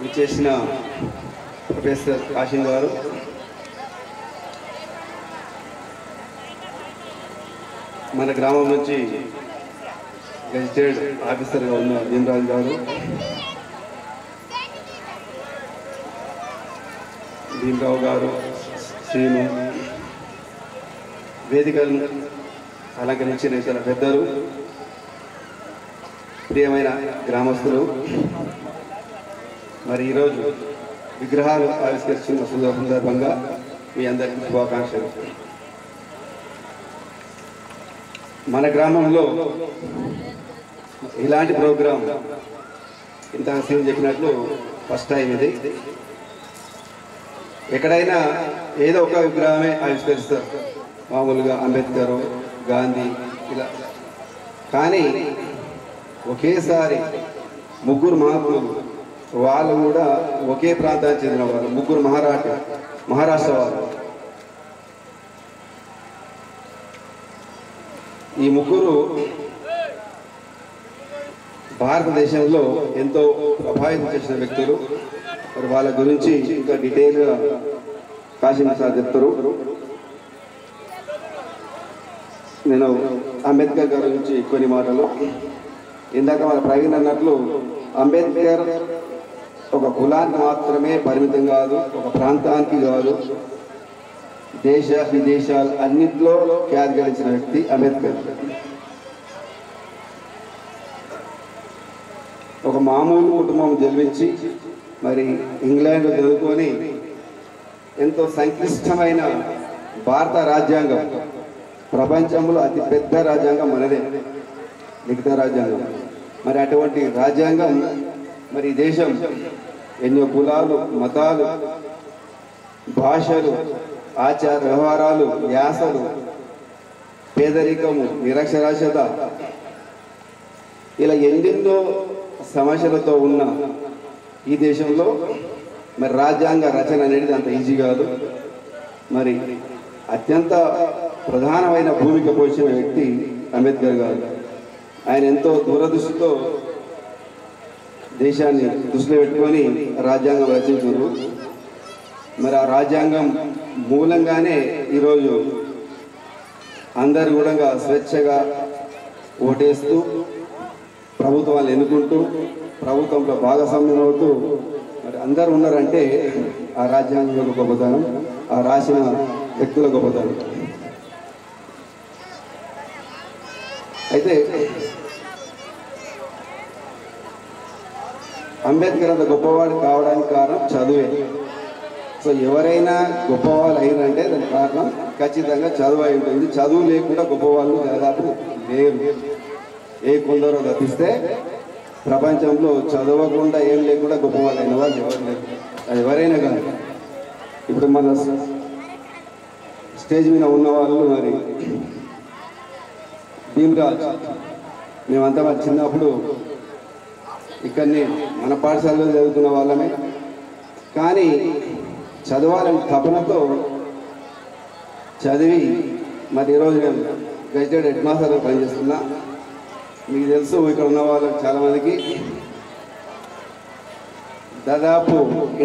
విచ్చేసిన ప్రొఫెసర్ కాశీం గారు, మన గ్రామం నుంచి గెజిటెడ్ ఆఫీసర్గా ఉన్న జింరాజు గారు, భీమరావు గారు, శ్రీను, వేదికలను అలంకరించిన ఇతర పెద్దలు, ప్రియమైన గ్రామస్తులు, మరి ఈరోజు విగ్రహాలు ఆవిష్కరిస్తున్న సందర్భంగా మీ అందరికీ శుభాకాంక్షలు. మన గ్రామంలో ఇలాంటి ప్రోగ్రాం ఇంత సీన్ చెప్పినట్లు ఫస్ట్ టైం ఇది. ఎక్కడైనా ఏదో ఒక విగ్రహమే ఆవిష్కరిస్తారు, మామూలుగా అంబేద్కర్, గాంధీ ఇలా. కానీ ఒకేసారి ముగ్గురు మహాత్ములు, వాళ్ళు కూడా ఒకే ప్రాంతానికి చెందిన వాళ్ళు, ముగ్గురు మహారాష్ట్ర వాళ్ళు. ఈ ముగ్గురు భారతదేశంలో ఎంతో ప్రభావితం చేసిన వ్యక్తులు. మరి వాళ్ళ గురించి ఇంకా డీటెయిల్గా కాశీం సార్ చెప్తారు. నేను అంబేద్కర్ గారి గురించి కొన్ని మాటలు. ఇందాక మన ప్రవీణ్ అన్నట్లు అంబేద్కర్ ఒక కులానికి మాత్రమే పరిమితం కాదు, ఒక ప్రాంతానికి కాదు, దేశ విదేశాలు అన్నింటిలో ఖ్యాతి గడించిన వ్యక్తి అంబేద్కర్. ఒక మామూలు కుటుంబం జన్మించి మరి ఇంగ్లాండ్లో చదువుకొని ఎంతో సంక్లిష్టమైన భారత రాజ్యాంగం, ప్రపంచంలో అతి పెద్ద రాజ్యాంగం మనదే, లిఖిత రాజ్యాంగం. మరి అటువంటి రాజ్యాంగం, మరి దేశం ఎన్నో కులాలు, మతాలు, భాషలు, ఆచార వ్యవహారాలు, యాసలు, పేదరికము, నిరక్షరాస్యత, ఇలా ఎన్నెన్నో సమస్యలతో ఉన్న ఈ దేశంలో మరి రాజ్యాంగ రచన అనేది అంత ఈజీ కాదు. మరి అత్యంత ప్రధానమైన భూమిక పోషించిన వ్యక్తి అంబేద్కర్ గారు. ఆయన ఎంతో దూరదృష్టితో దేశాన్ని దృష్టిలో పెట్టుకొని రాజ్యాంగం రచించారు. మరి ఆ రాజ్యాంగం మూలంగానే ఈరోజు అందరు కూడా స్వేచ్ఛగా ఓటేస్తూ, ప్రభుత్వాన్ని ఎన్నుకుంటూ, ప్రభుత్వంలో భాగస్వామ్యం అవుతూ మరి అందరు ఉన్నారంటే ఆ రాజ్యాంగం యొక్క గొప్పతనం, ఆ రాసిన వ్యక్తుల గొప్పతనం. అయితే అంబేద్కర్ అంత గొప్పవాడు కావడానికి కారణం చదువే. సో ఎవరైనా గొప్పవాళ్ళు అయినంటే దానికి కారణం ఖచ్చితంగా చదువు అయి ఉంటుంది. చదువు లేకుండా గొప్పవాళ్ళు దాదాపు లేరు. ఏ కొందరో తప్పిస్తే ప్రపంచంలో చదవకుండా ఏం లేకుండా గొప్పవాళ్ళు అయిన వాళ్ళు ఎవరు లేరు. అది ఎవరైనా కానీ ఇప్పుడు మన స్టేజ్ మీద ఉన్నవాళ్ళు మరి భీమరాజ్, మేమంతా మరి చిన్నప్పుడు ఇక్కడనే మన పాఠశాలలో చదువుకున్న వాళ్ళమే. కానీ చదవాలని తపనతో చదివి మరి ఈరోజు నేను గెజిటెడ్ హెడ్ మాస్టర్గా పనిచేస్తున్నా. మీకు తెలుసు, ఇక్కడ ఉన్న వాళ్ళకి చాలామందికి దాదాపు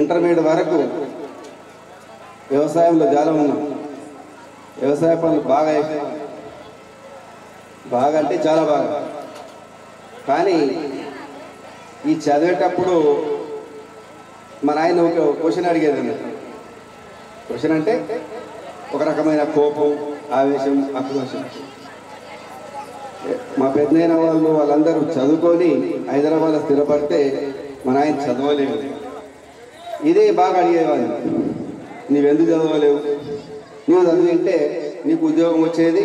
ఇంటర్మీడియట్ వరకు వ్యవసాయంలో చాలా ఉన్నాం. వ్యవసాయ పనులు బాగా అయిపోయాయి, బాగా అంటే చాలా బాగా. కానీ ఈ చదివేటప్పుడు మన ఆయన ఒక క్వశ్చన్ అడిగేదండి. క్వశ్చన్ అంటే ఒక రకమైన కోపం, ఆవేశం, ఆక్రోశం. మా పెద్దయిన వాళ్ళందరూ చదువుకొని హైదరాబాద్లో స్థిరపడితే మన ఆయన చదవలేవు. ఇదే బాగా అడిగేవాళ్ళు, నీవెందుకు చదవలేవు, నువ్వు చదివింటే నీకు ఉద్యోగం వచ్చేది,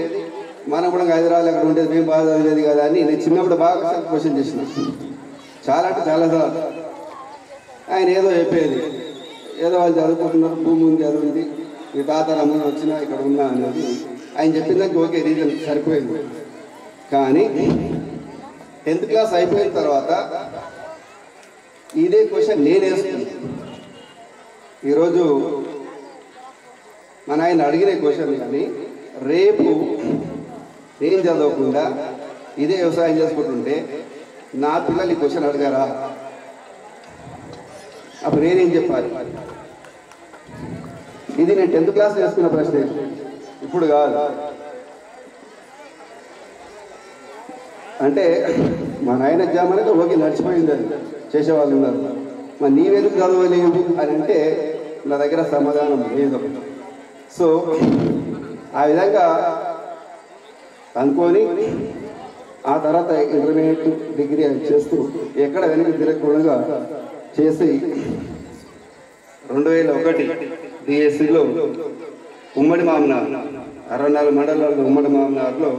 మనం కూడా హైదరాబాద్ అక్కడ ఉండేది, మేము బాగా చదివేది కదా అని నేను చిన్నప్పుడు బాగా క్వశ్చన్ చేసిన. చాలా అంటే చాలాసార్లు ఆయన ఏదో చెప్పేది, ఏదో వాళ్ళు చదువుకుంటున్నారు, భూమి ఉంది, అది ఉంది, మీ తాత రమ్మని వచ్చినా ఇక్కడ ఉన్నా అనేది ఆయన చెప్పిందానికి ఓకే, రీజన్ సరిపోయింది. కానీ 10th క్లాస్ అయిపోయిన తర్వాత ఇదే క్వశ్చన్ నేను వేసుకున్నాను. ఈరోజు మన ఆయన అడిగిన క్వశ్చన్ కానీ రేపు ఏం చదవకుండా ఇదే వ్యవసాయం చేసుకుంటుంటే నా పిల్లలు ఈ క్వశ్చన్ అడిగారా అప్పుడు నేనేం చెప్పాలి? ఇది నేను 10th క్లాస్ చేసుకున్న ప్రశ్న, ఇప్పుడు కాదు. అంటే మా నాయన ఎగ్జామ్ అనేది ఓకే నడిచిపోయింది, అది చేసేవాళ్ళు ఉన్నారు. మరి నీవెందుకు చదవలేవు అని అంటే నా దగ్గర సమాధానం లేదు. సో ఆ విధంగా అనుకొని ఆ తర్వాత ఇంటర్మీడియట్ డిగ్రీ చేస్తూ ఎక్కడ వెనక్కి తిరగకుండా చేసి 2001 డిఎస్సిలో ఉమ్మడి మామనార్ 64 మండలాల్లో ఉమ్మడి మామనార్లో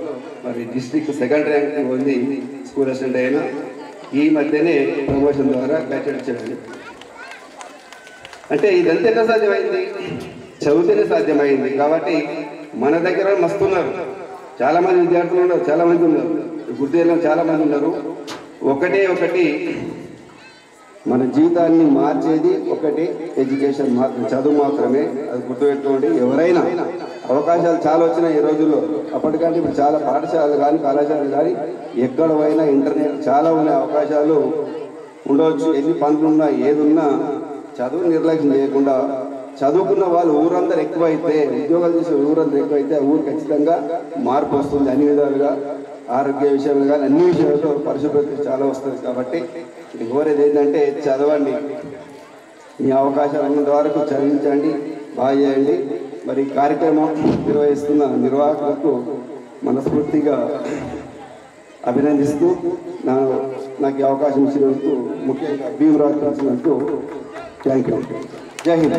మరి డిస్ట్రిక్ట్ 2nd ర్యాంక్ పొంది స్కూల్ అసిస్టెంట్ అయినా. ఈ మధ్యనే ప్రమోషన్ ద్వారా గ్రాడ్యుయేట్ చేయడం. అంటే ఇదంతా ఎట్లా సాధ్యమైంది? చదివితేనే సాధ్యమైంది. కాబట్టి మన దగ్గర మస్తున్నారు, చాలామంది విద్యార్థులు ఉన్నారు, చాలామంది ఉన్నారు, గుర్తు చాలామంది ఉన్నారు. ఒకటి మన జీవితాన్ని మార్చేది ఒకటి ఎడ్యుకేషన్ మాత్రం, చదువు మాత్రమే. అది గుర్తుపెట్టుకోండి. ఎవరైనా అవకాశాలు చాలా వచ్చినాయి ఈ రోజుల్లో, అప్పటికంటే ఇప్పుడు చాలా పాఠశాలలు కానీ కళాశాలలు కానీ ఎక్కడ పోయినా ఇంటర్నెట్ చాలా ఉన్నాయి, అవకాశాలు ఉండవచ్చు. ఎన్ని పనులు ఉన్నా ఏది ఉన్నా చదువు నిర్లక్ష్యం చేయకుండా చదువుకున్న వాళ్ళు ఊరందరూ ఎక్కువైతే, ఉద్యోగాలు చేసే ఊరందరూ ఎక్కువైతే ఆ ఊరు ఖచ్చితంగా మార్పు వస్తుంది. అన్ని విధాలుగా ఆరోగ్య విషయంలో కానీ అన్ని విషయాల్లో పరిశుభ్రత చాలా వస్తుంది. కాబట్టి ఇది కోరేది ఏంటంటే చదవండి, మీ అవకాశాలు ఉన్నంత వరకు చదివించండి, బాగా చేయండి. మరి కార్యక్రమం నిర్వహిస్తున్న నిర్వాహకులకు మనస్ఫూర్తిగా అభినందిస్తూ నాకు ఈ అవకాశం ఇచ్చినందుకు, ముఖ్యంగా భీమరాజు థ్యాంక్ యూ. జై హింద్.